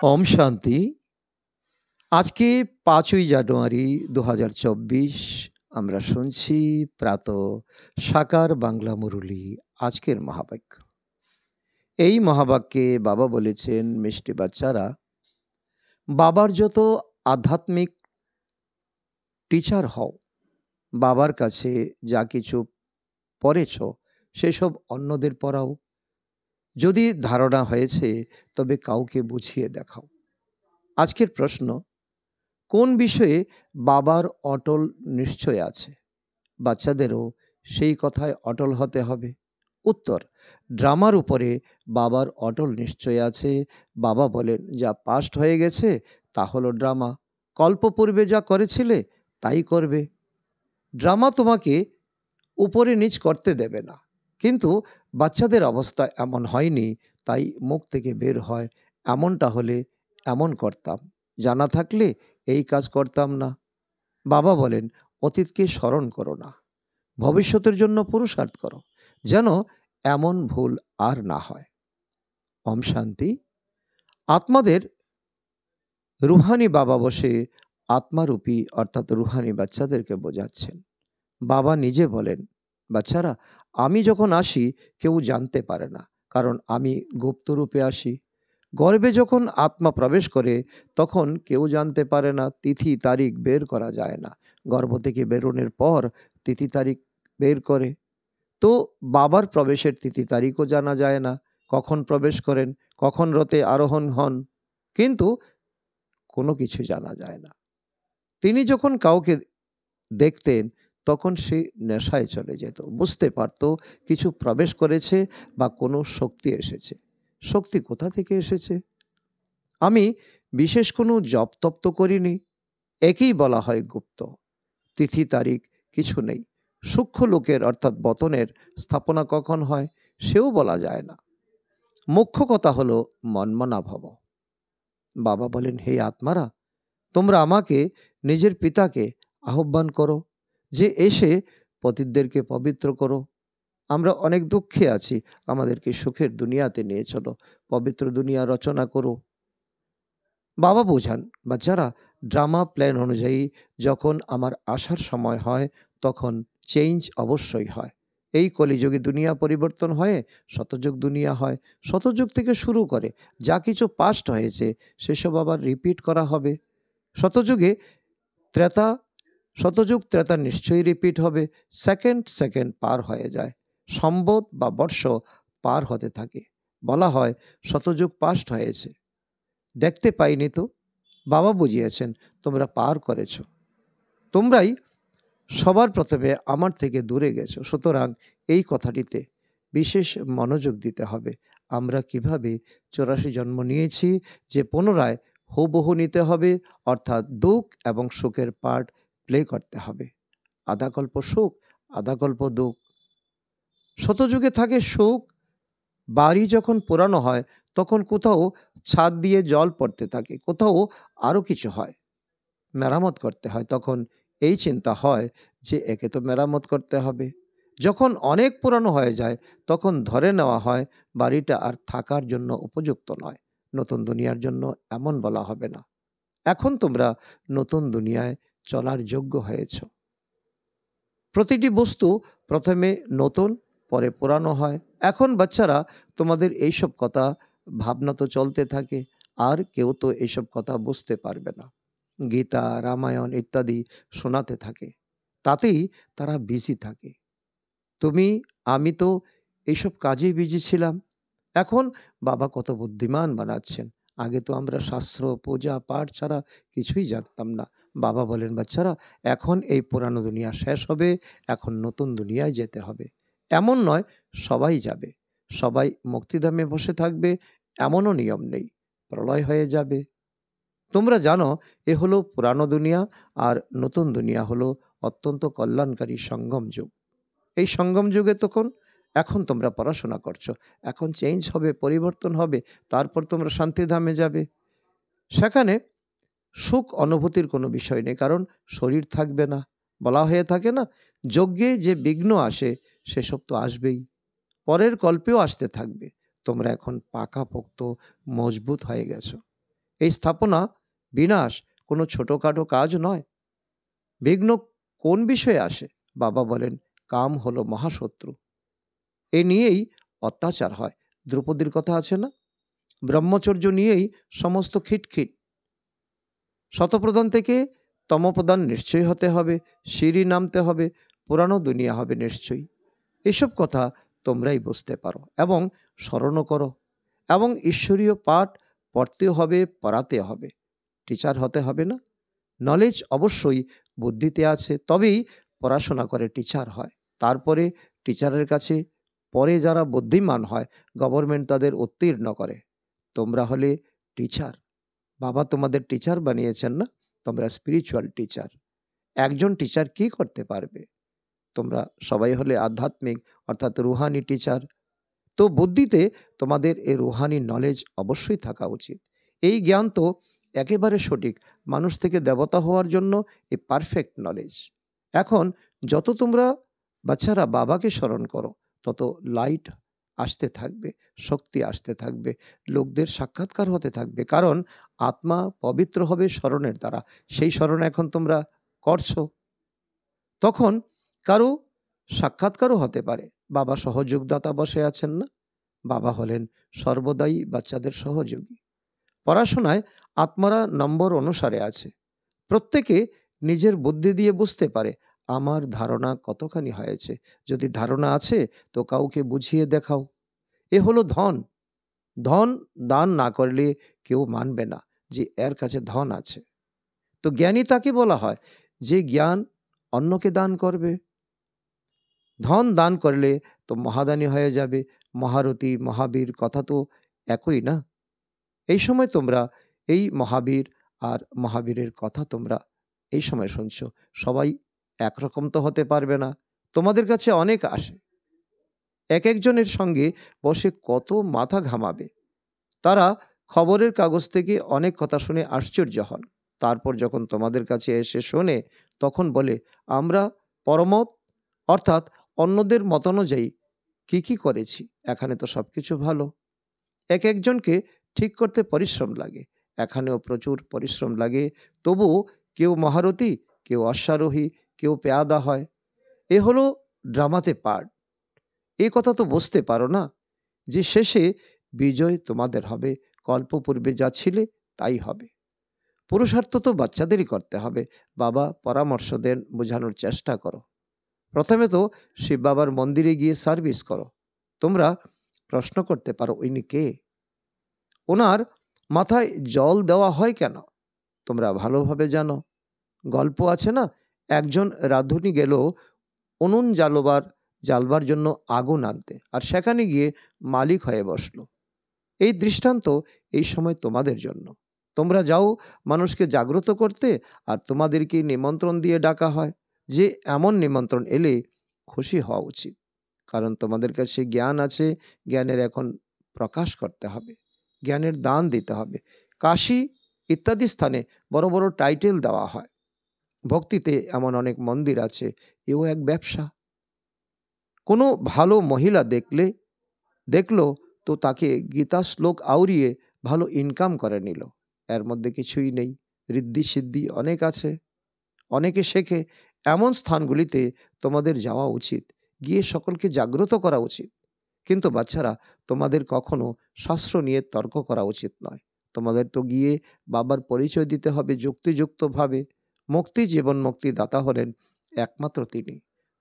ওম শান্তি। আজকে ৫ই জানুয়ারি ২০২৪ আমরা শুনছি প্রাতঃ সাকার বাংলা মুরলী। আজকের মহাবাক্য। এই মহাবাক্যে বাবা বলেছেন, মিষ্টি বাচ্চারা, বাবার যত আধ্যাত্মিক টিচার হও, বাবার কাছে যা কিছু পড়েছ সেসব অন্যদের পড়াও। যদি ধারণা হয়েছে তবে কাউকে বুঝিয়ে দেখাও। আজকের প্রশ্ন, কোন বিষয়ে বাবার অটল নিশ্চয় আছে? বাচ্চাদেরও সেই কথায় অটল হতে হবে। উত্তর, ড্রামার উপরে বাবার অটল নিশ্চয় আছে। বাবা বলেন, যা পাস্ট হয়ে গেছে তা হলো ড্রামা। কল্পপূর্বে যা করেছিলে তাই করবে। ড্রামা তোমাকে উপরে নিচ করতে দেবে না। কিন্তু বাচ্চাদের অবস্থা এমন হয়নি, তাই মুখ থেকে বের হয়, এমনটা হলে এমন করতাম, জানা থাকলে এই কাজ করতাম না। বাবা বলেন, অতীতকে স্মরণ করো না, ভবিষ্যতের জন্য পুরুষার্থ করো, যেন এমন ভুল আর না হয়। ওম শান্তি। আত্মাদের রুহানি বাবা বসে আত্মারূপী অর্থাৎ রুহানি বাচ্চাদেরকে বোঝাচ্ছেন। বাবা নিজে বলেন, বাচ্চারা, আমি যখন আসি কেউ জানতে পারে না, কারণ আমি গুপ্তরূপে আসি। গর্ভে যখন আত্মা প্রবেশ করে তখন কেউ জানতে পারে না, তিথি তারিখ বের করা যায় না। গর্ভ থেকে বেরোনোর পর তিথি তারিখ বের করে। তো বাবার প্রবেশের তিথি তারিখও জানা যায় না, কখন প্রবেশ করেন, কখন রথে আরোহণ হন, কিন্তু কোনো কিছু জানা যায় না। তিনি যখন কাউকে দেখতেন তখন সে নেশায় চলে যেত, বুঝতে পারত কিছু প্রবেশ করেছে বা কোনো শক্তি এসেছে। শক্তি কোথা থেকে এসেছে? আমি বিশেষ কোনো জপ তপ তো করিনি, একেই বলা হয় গুপ্ত। তিথি তারিখ কিছু নেই। সূক্ষ্ম লোকের অর্থাৎ বতনের স্থাপনা কখন হয় সেও বলা যায় না। মুখ্য কথা হলো মনমনা ভব। বাবা বলেন, হে আত্মারা, তোমরা আমাকে, নিজের পিতাকে আহ্বান করো, যে এসে পতিতদেরকে পবিত্র করো। আমরা অনেক দুঃখে আছি, আমাদেরকে সুখের দুনিয়াতে নিয়ে চলো, পবিত্র দুনিয়া রচনা করো। বাবা বোঝান, বাচ্চারা, ড্রামা প্ল্যান অনুযায়ী যখন আমার আসার সময় হয় তখন চেঞ্জ অবশ্যই হয়। এই কলিযুগে দুনিয়া পরিবর্তন হয়ে শতযুগ দুনিয়া হয়। শতযুগ থেকে শুরু করে যা কিছু পাস্ট হয়েছে সেসব আবার রিপিট করা হবে। শতযুগে ত্রেতা, শতযুগ ত্রেতা নিশ্চয়ই রিপিট হবে। সেকেন্ড সেকেন্ড পার হয়ে যায়, সম্বত বা বর্ষ পার হতে থাকে। বলা হয় শতযুগ পাস্ট হয়েছে, দেখতে পাইনি তো। বাবা বুঝিয়েছেন, তোমরা পার করেছ, তোমরাই সবার প্রথমে আমার থেকে দূরে গেছো। সুতরাং এই কথাটিতে বিশেষ মনোযোগ দিতে হবে। আমরা কিভাবে 84 জন্ম নিয়েছি যে পুনরায় হুবহু নিতে হবে, অর্থাৎ দুঃখ এবং সুখের পার্ট প্লে করতে হবে। আধা কল্প সুখ, আধা কল্প দুঃখ। শতযুগে থাকে সুখ। বাড়ি যখন পুরানো হয় তখন কোথাও ছাদ দিয়ে জল পড়তে থাকে, কোথাও আরও কিছু হয়, মেরামত করতে হয়। তখন এই চিন্তা হয় যে একে তো মেরামত করতে হবে। যখন অনেক পুরানো হয়ে যায় তখন ধরে নেওয়া হয় বাড়িটা আর থাকার জন্য উপযুক্ত নয়, নতুন দুনিয়ার জন্য এমন বলা হবে না। এখন তোমরা নতুন দুনিয়ায় চলার যোগ্য হয়েছ। প্রতিটি বস্তু প্রথমে নতুন, পরে পুরানো হয়। এখন বাচ্চারা, তোমাদের এইসব কথা ভাবনা তো চলতে থাকে, আর কেউ তো এইসব কথা বুঝতে পারবে না। গীতা, রামায়ণ ইত্যাদি শোনাতে থাকে, তাতেই তারা বিজি থাকে। তুমি, আমি তো এইসব কাজেই বিজি ছিলাম। এখন বাবা কত বুদ্ধিমান বানাচ্ছেন। আগে তো আমরা শাস্ত্র, পূজা, পাঠ ছাড়া কিছুই জানতাম না। বাবা বলেন, বাচ্চারা, এখন এই পুরানো দুনিয়া শেষ হবে, এখন নতুন দুনিয়ায় যেতে হবে। এমন নয় সবাই যাবে, সবাই মুক্তিধামে বসে থাকবে, এমনও নিয়ম নেই। প্রলয় হয়ে যাবে। তোমরা জানো এ হলো পুরানো দুনিয়া, আর নতুন দুনিয়া হলো অত্যন্ত কল্যাণকারী সঙ্গম যুগ। এই সঙ্গম যুগে এখন তোমরা পড়াশোনা করছো, এখন চেঞ্জ হবে, পরিবর্তন হবে, তারপর তোমরা শান্তিধামে যাবে। সেখানে সুখ অনুভূতির কোনো বিষয় নেই, কারণ শরীর থাকবে না। বলা হয়ে থাকে না, যজ্ঞে যে বিঘ্ন আসে সেসব তো আসবেই, পরের কল্পেও আসতে থাকবে। তোমরা এখন পাকাপোক্ত মজবুত হয়ে গেছো। এই স্থাপনা বিনাশ কোনো ছোটখাটো কাজ নয়। বিঘ্ন কোন বিষয়ে আসে? বাবা বলেন, কাম হলো মহাশত্রু। এ নিয়েই অত্যাচার হয়। দ্রৌপদীর কথা আছে না? ব্রহ্মচর্য নিয়েই সমস্ত খিটখিট। শতপ্রধান থেকে তমপ্রধান নিশ্চয়ই হতে হবে, সিঁড়ি নামতে হবে, পুরানো দুনিয়া হবে নিশ্চয়ই। এসব কথা তোমরাই বুঝতে পারো এবং স্মরণও করো, এবং ঈশ্বরীয় পাঠ পড়তেও হবে, পড়াতে হবে। টিচার হতে হবে না? নলেজ অবশ্যই বুদ্ধিতে আছে, তবেই পড়াশোনা করে টিচার হয়। তারপরে টিচারের কাছে পরে যারা বুদ্ধিমান হয়, গভর্নমেন্ট তাদের উত্তীর্ণ করে। তোমরা হলে টিচার। বাবা তোমাদের টিচার বানিয়েছেন না? তোমরা স্পিরিচুয়াল টিচার। একজন টিচার কি করতে পারবে? তোমরা সবাই হলে আধ্যাত্মিক অর্থাৎ রুহানি টিচার। তো বুদ্ধিতে তোমাদের এই রুহানি নলেজ অবশ্যই থাকা উচিত। এই জ্ঞান তো একেবারে সঠিক। মানুষ থেকে দেবতা হওয়ার জন্য এই পারফেক্ট নলেজ। এখন যত তোমরা বাচ্চারা বাবাকে স্মরণ করো, তত লাইট আসতে থাকবে, শক্তি আসতে থাকবে, লোকদের সাক্ষাৎকার হতে থাকবে। কারণ আত্মা পবিত্র হবে স্মরণের দ্বারা। সেই স্মরণ এখন তোমরা করছো। তখন কারো সাক্ষাৎকারও হতে পারে। বাবা সহযোগদাতা বসে আছেন না? বাবা হলেন সর্বদাই বাচ্চাদের সহযোগী। পড়াশোনায় আত্মারা নম্বর অনুসারে আছে। প্রত্যেকে নিজের বুদ্ধি দিয়ে বুঝতে পারে আমার ধারণা কতখানি হয়েছে। যদি ধারণা আছে তো কাউকে বুঝিয়ে দেখাও। এ হলো ধন। ধন দান না করলে কেউ মানবে না যে এর কাছে ধন আছে। তো জ্ঞানী তাকে বলা হয় যে জ্ঞান অন্যকে দান করবে। ধন দান করলে তো মহাদানী হয়ে যাবে। মহারথী, মহাবীর কথা তো একই না? এই সময় তোমরা এই মহাবীর আর মহাবীরের কথা তোমরা এই সময় শুনছো। সবাই একরকম তো হতে পারবে না। তোমাদের কাছে অনেক আসে। এক একজনের সঙ্গে বসে কত মাথা ঘামাবে। তারা খবরের কাগজ থেকে অনেক কথা শুনে আশ্চর্য হন। তারপর যখন তোমাদের কাছে এসে শোনে, তখন বলে, আমরা পরমত অর্থাৎ অন্যদের মতানুযায়ী কি করেছি। এখানে তো সবকিছু ভালো। এক একজনকে ঠিক করতে পরিশ্রম লাগে। এখানেও প্রচুর পরিশ্রম লাগে। তবুও কেউ মহারথী, কেউ অশ্বারোহী, কেউ পেয়াদা হয়। এ হলো ড্রামাতে পার্ট। এই কথা তো বুঝতে পারো না যে শেষে বিজয় তোমাদের হবে। কল্পপূর্বে যা ছিলে তাই হবে। পুরুষার্থ তো বাচ্চাদেরই করতে হবে। বাবা পরামর্শ দেন, বোঝানোর চেষ্টা করো। প্রথমে তো শিব বাবার মন্দিরে গিয়ে সার্ভিস করো। তোমরা প্রশ্ন করতে পারো, ইনি কে? ওনার মাথায় জল দেওয়া হয় কেন? তোমরা ভালোভাবে জানো। গল্প আছে না, একজন রাঁধুনি গেল উনুন জ্বালবার জন্য আগুন আনতে, আর সেখানে গিয়ে মালিক হয়ে বসলো। এই দৃষ্টান্ত এই সময় তোমাদের জন্য। তোমরা যাও মানুষকে জাগ্রত করতে, আর তোমাদেরকে নিমন্ত্রণ দিয়ে ডাকা হয় যে এমন নিমন্ত্রণ এলে খুশি হওয়া উচিত। কারণ তোমাদের কাছে জ্ঞান আছে, জ্ঞানের এখন প্রকাশ করতে হবে, জ্ঞানের দান দিতে হবে। কাশী ইত্যাদি স্থানে বড় বড় টাইটেল দেওয়া হয়। ভক্তিতে এমন অনেক মন্দির আছে, এও এক ব্যবসা। কোনো ভালো মহিলা দেখলো তো তাকে গীতা শ্লোক আউড়িয়ে ভালো ইনকাম করে নিল। এর মধ্যে কিছুই নেই। ঋদ্ধি সিদ্ধি অনেক আছে, অনেকে শেখে। এমন স্থানগুলিতে তোমাদের যাওয়া উচিত, গিয়ে সকলকে জাগ্রত করা উচিত। কিন্তু বাচ্চারা, তোমাদের কখনো শাস্ত্র নিয়ে তর্ক করা উচিত নয়। তোমাদের তো গিয়ে বাবার পরিচয় দিতে হবে যুক্তিযুক্তভাবে। মুক্তি, জীবন মুক্তি দাতা হলেন একমাত্র তিনি।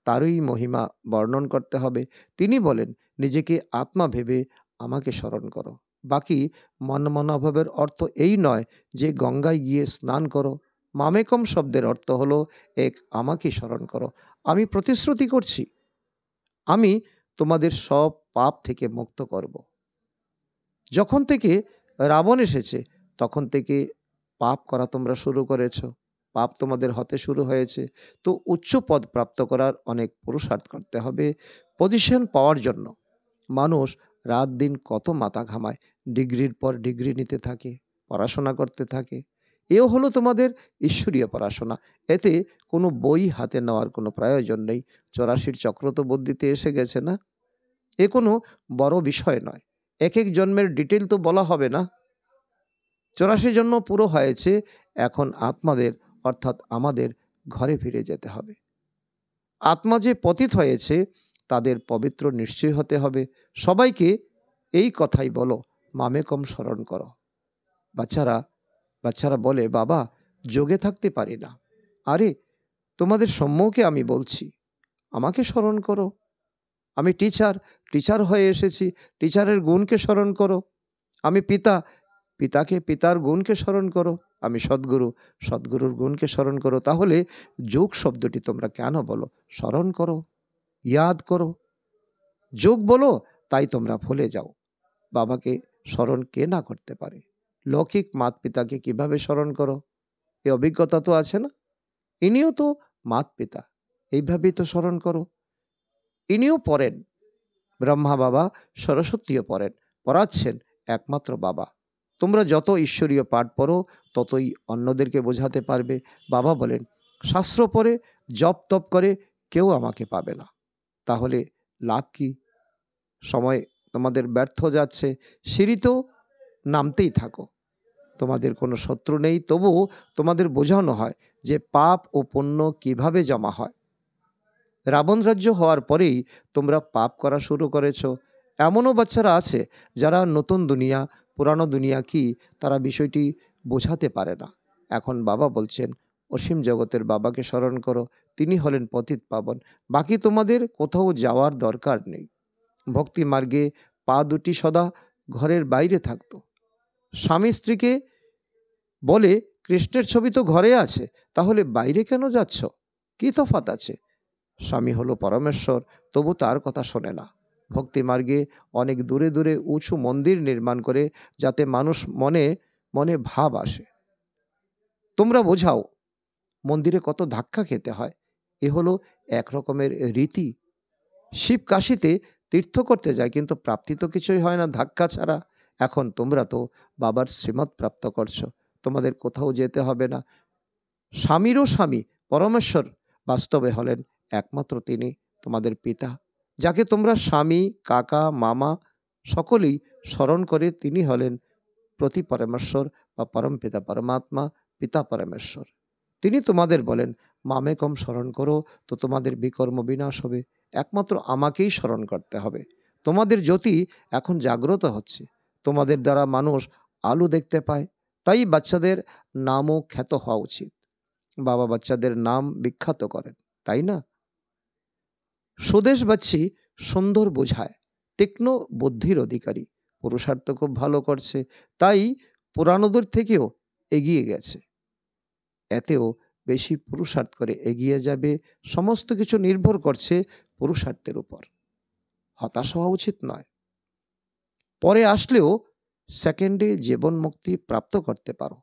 তারই মহিমা বর্ণন করতে হবে। তিনি বলেন, নিজেকে আত্মা ভেবে আমাকে স্মরণ করো। বাকি মনমনাভাবের অর্থ এই নয় যে গঙ্গায় গিয়ে স্নান করো। মামেকম শব্দের অর্থ হলো এক আমাকে স্মরণ করো। আমি প্রতিশ্রুতি করছি, আমি তোমাদের সব পাপ থেকে মুক্ত করব। যখন থেকে রাবণ এসেছে তখন থেকে পাপ করা তোমরা শুরু করেছ। পাপ তোমাদের হতে শুরু হয়েছে। তো উচ্চ পদ প্রাপ্ত করার অনেক পুরুষার্থ করতে হবে। পজিশন পাওয়ার জন্য মানুষ রাত দিন কত মাথা ঘামায়, ডিগ্রির পর ডিগ্রি নিতে থাকে, পড়াশোনা করতে থাকে। এও হলো তোমাদের ঈশ্বরীয় পড়াশোনা। এতে কোনো বই হাতে নেওয়ার কোনো প্রয়োজন নেই। 84 চক্র তো বুদ্ধিতে এসে গেছে না? এ কোনো বড় বিষয় নয়। এক এক জন্মের ডিটেল তো বলা হবে না। 84 জন্ম পুরো হয়েছে, এখন আত্মাদের অর্থাৎ আমাদের ঘরে ফিরে যেতে হবে। আত্মা যে পতিত হয়েছে তাদের পবিত্র নিশ্চয় হতে হবে। সবাইকে এই কথাই বলো, মামেকম স্মরণ করো। বাচ্চারা বাচ্চারা বলে, বাবা যোগে থাকতে পারি না। আরে তোমাদের সম্মুখে আমি বলছি, আমাকে স্মরণ করো। আমি টিচার হয়ে এসেছি, টিচারের গুণকে স্মরণ করো। আমি পিতার গুণকে স্মরণ করো। আমি সদ্গুরুর গুণকে স্মরণ করো। তাহলে যোগ শব্দটি তোমরা কেন বলো? স্মরণ করো, ইয়াদ করো। যোগ বলো, তাই তোমরা ভুলে যাও। বাবাকে স্মরণ কে না করতে পারে? লৌকিক মাত পিতাকে কিভাবে স্মরণ করো? এই অভিজ্ঞতা তো আছে না? ইনিও তো মাত পিতা, এইভাবেই তো স্মরণ করো। ইনিও পড়েন, ব্রহ্মা বাবা, সরস্বতীও পড়েন, পড়াচ্ছেন একমাত্র বাবা। তোমরা যত ঈশ্বরীয় পাঠ পড়ো ততই অন্যদেরকে বোঝাতে পারবে। বাবা বলেন, শাস্ত্র পড়ে জপ তপ করে কেউ আমাকে পাবে না। তাহলে লাভ কি? সময় তোমাদের ব্যর্থ যাচ্ছে। সিঁড়িতেও নামতেই থাকো। তোমাদের কোনো শত্রু নেই, তবুও তোমাদের বোঝানো হয় যে পাপ ও পুণ্য কিভাবে জমা হয়। রাবণ রাজ্য হওয়ার পরেই তোমরা পাপ করা শুরু করেছ। এমনও বাচ্চারা আছে যারা নতুন দুনিয়া পুরানো দুনিয়া কি তারা বিষয়টি বোঝাতে পারে না। এখন বাবা বলছেন, অসীম জগতের বাবাকে স্মরণ করো, তিনি হলেন পতিত পাবন। বাকি তোমাদের কোথাও যাওয়ার দরকার নেই। ভক্তি মার্গে পা দুটি সদা ঘরের বাইরে থাকতো। স্বামী স্ত্রীকে বলে, কৃষ্ণের ছবি তো ঘরে আছে, তাহলে বাইরে কেন যাচ্ছ? কি তফাৎ আছে? স্বামী হলো পরমেশ্বর, তবু তার কথা শোনে না। ভক্তি মার্গে অনেক দূরে দূরে উঁচু মন্দির নির্মাণ করে যাতে মানুষ মনে মনে ভাব আসে। তোমরা বোঝাও মন্দিরে কত ধাক্কা খেতে হয়। এ হলো এক রকমের রীতি। শিব কাশীতে তীর্থ করতে যায়, কিন্তু প্রাপ্তি তো কিছুই হয় না ধাক্কা ছাড়া। এখন তোমরা তো বাবার শ্রীমত প্রাপ্ত করছো, তোমাদের কোথাও যেতে হবে না। স্বামীরও স্বামী পরমেশ্বর বাস্তবে হলেন একমাত্র তিনি, তোমাদের পিতা। যাকে তোমরা স্বামী, কাকা, মামা সকলেই স্মরণ করে, তিনি হলেন প্রতি পরমেশ্বর বা পরম পিতা পরমাত্মা, পিতা পরমেশ্বর। তিনি তোমাদের বলেন, মামেকম স্মরণ করো, তো তোমাদের বিকর্ম বিনাশ হবে। একমাত্র আমাকেই স্মরণ করতে হবে। তোমাদের জ্যোতি এখন জাগ্রত হচ্ছে, তোমাদের দ্বারা মানুষ আলো দেখতে পায়। তাই বাচ্চাদের নামও খ্যাত হওয়া উচিত। বাবা বাচ্চাদের নাম বিখ্যাত করেন, তাই না? স্বদেশ বাচ্চি সুন্দর বোঝায়, তীক্ষ্ণ বুদ্ধির অধিকারী, পুরুষার্থ খুব ভালো করছে, তাই পুরানোদের থেকেও এগিয়ে গেছে। এতেও বেশি পুরুষার্থ করে এগিয়ে যাবে। সমস্ত কিছু নির্ভর করছে পুরুষার্থের উপর। হতাশ হওয়া উচিত নয়। পরে আসলেও সেকেন্ডে জীবন মুক্তি প্রাপ্ত করতে পারো।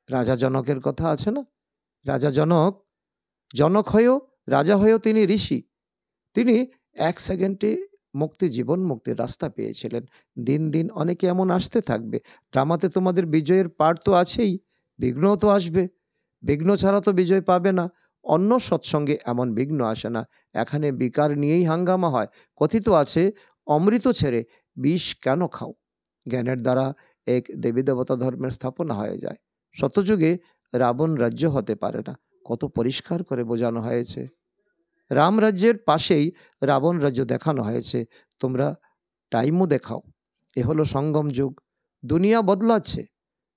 রাজা জনকের কথা আছে না? রাজা জনক হয়েও রাজা হয়েও তিনি ঋষি। তিনি ১ সেকেন্ডে জীবন মুক্তির রাস্তা পেয়েছিলেন। দিন দিন অনেকে এমন আসতে থাকবে। ড্রামাতে তোমাদের বিজয়ের পার্ট তো আছেই, বিঘ্নও তো আসবে। বিঘ্ন ছাড়া তো বিজয় পাবে না। অন্য সৎসঙ্গে এমন বিঘ্ন আসে না। এখানে বিকার নিয়েই হাঙ্গামা হয়। কথিত আছে, অমৃত ছেড়ে বিষ কেন খাও? জ্ঞানের দ্বারা এক দেবী দেবতা ধর্মের স্থাপনা হয়ে যায়। সত্যযুগে রাবণ রাজ্য হতে পারে না, কত পরিষ্কার করে বোঝানো হয়েছে। রাম রাজ্যের পাশেই রাবণ রাজ্য দেখানো হয়েছে। তোমরা টাইমও দেখাও। এ হলো সঙ্গম যুগ। দুনিয়া বদলাচ্ছে।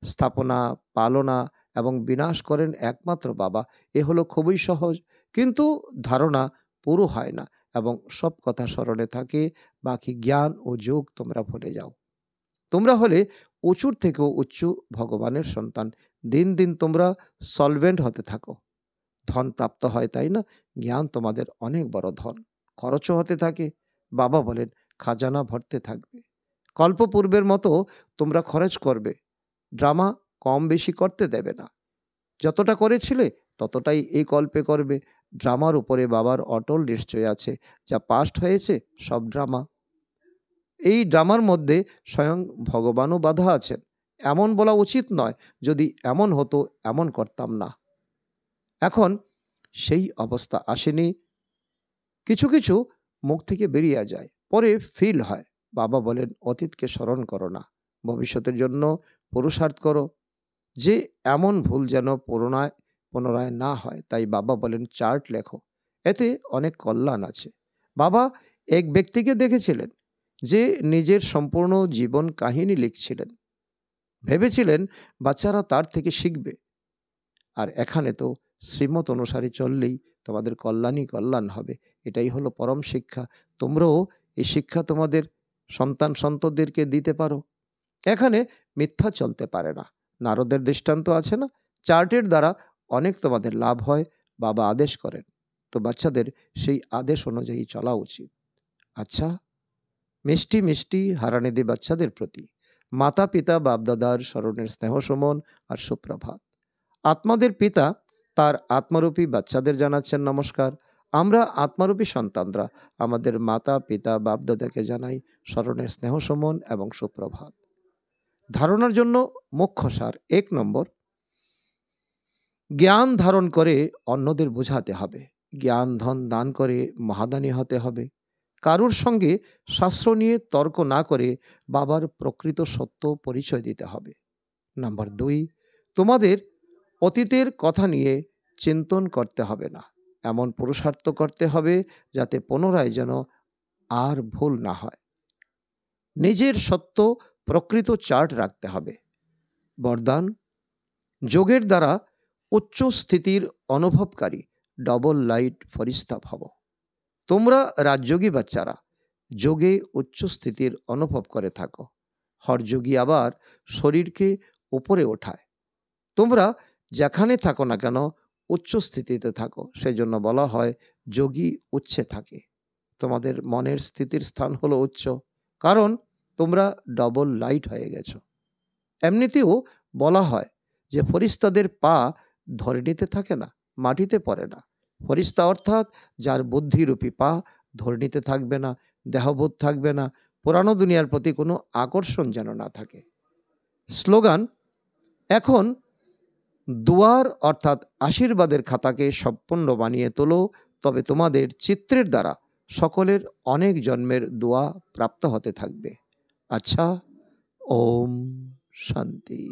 স্থাপনা, পালনা এবং বিনাশ করেন একমাত্র বাবা। এ হলো খুবই সহজ, কিন্তু ধারণা পুরো হয় না এবং সব কথা স্মরণে থাকে। বাকি জ্ঞান ও যোগ তোমরা ভুলে যাও। তোমরা হলে উঁচুর থেকেও উঁচু ভগবানের সন্তান। দিন দিন তোমরা সলভেন্ট হতে থাকো। ধন প্রাপ্ত হয়, তাই না? জ্ঞান তোমাদের অনেক বড় ধন। খরচও হতে থাকে। বাবা বলেন, খাজানা ভরতে থাকবে। কল্পপূর্বের মতো তোমরা খরচ করবে। ড্রামা কম বেশি করতে দেবে না। যতটা করেছিলে ততটাই এই কল্পে করবে। ড্রামার উপরে বাবার অটল নিশ্চয় আছে। যা পাস্ট হয়েছে সব ড্রামা। এই ড্রামার মধ্যে স্বয়ং ভগবানও বাধা আছেন। এমন বলা উচিত নয়, যদি এমন হতো এমন করতাম না। এখন সেই অবস্থা আসেনি। কিছু কিছু মুখ থেকে বেরিয়ে যায়, পরে ফিল হয়। বাবা বলেন, অতীতকে স্মরণ করো না, ভবিষ্যতের জন্য পুরুষার্থ করো যে এমন ভুল যেন পুনরায় না হয়। তাই বাবা বলেন চার্ট লেখো, এতে অনেক কল্যাণ আছে। বাবা এক ব্যক্তিকে দেখেছিলেন যে নিজের সম্পূর্ণ জীবন কাহিনী লিখছিলেন। ভেবেছিলেন বাচ্চারা তার থেকে শিখবে। আর এখানে তো শ্রীমত অনুসারে চললেই তোমাদের কল্যাণই কল্যাণ হবে। এটাই হলো পরম শিক্ষা। তোমরাও এই শিক্ষা তোমাদের সন্ততিদেরকে দিতে পারো। এখানে মিথ্যা চলতে পারে না। নারদের দৃষ্টান্ত আছে না? চার্টের দ্বারা অনেক তোমাদের লাভ হয়। বাবা আদেশ করেন, তো বাচ্চাদের সেই আদেশ অনুযায়ী চলা উচিত। আচ্ছা, মিষ্টি মিষ্টি হারানিধি বাচ্চাদের প্রতি মাতা পিতা বাপদাদার স্মরণের স্নেহ সুমন আর সুপ্রভাত। আত্মাদের পিতা তার আত্মরূপী বাচ্চাদের জানাচ্ছেন নমস্কার। আমরা আত্মারূপী সন্তানরা আমাদের মাতা পিতা বাপদাদাকে জানাই স্মরণের স্নেহ সুমন এবং সুপ্রভাত। ধারণার জন্য মুখ্য সার: ১ নম্বর, জ্ঞান ধারণ করে অন্যদের বোঝাতে হবে। জ্ঞান ধন দান করে মহাদানী হতে হবে। কারুর সঙ্গে শাস্ত্র নিয়ে তর্ক না করে বাবার প্রকৃত সত্য পরিচয় দিতে হবে। নাম্বার ২, তোমাদের অতীতের কথা নিয়ে চিন্তন করতে হবে না। এমন পুরুষার্থ করতে হবে যাতে পুনরায় যেন আর ভুল না হয়। নিজের সত্য প্রকৃত চার্ট রাখতে হবে। বরদান: যোগের দ্বারা উচ্চ স্থিতির অনুভবকারী ডবল লাইট ফরিস্তা ভব। তোমরা রাজযোগী বাচ্চারা যোগে উচ্চ স্থিতির অনুভব করে থাকো। হরযোগী আবার শরীরকে উপরে ওঠায়। তোমরা যেখানে থাকো না কেন উচ্চ স্থিতিতে থাকো, সেজন্য বলা হয় যোগী উচ্চে থাকে। তোমাদের মনের স্থিতির স্থান হলো উচ্চ, কারণ তোমরা ডবল লাইট হয়ে গেছো। এমনিতেও বলা হয় যে ফরিস্তাদের পা ধরণীতে থাকে না, মাটিতে পড়ে না। ফরিস্তা অর্থাৎ যার বুদ্ধিরূপী পা ধরণীতে থাকবে না, দেহবোধ থাকবে না, পুরানো দুনিয়ার প্রতি কোনো আকর্ষণ যেন না থাকে। স্লোগান: এখন দুয়ার অর্থাৎ আশীর্বাদের খাতাকে সম্পূর্ণ বানিয়ে তোলো, তবে তোমাদের চিত্রের দ্বারা সকলের অনেক জন্মের দোয়া প্রাপ্ত হতে থাকবে। আচ্ছা, ওম শান্তি।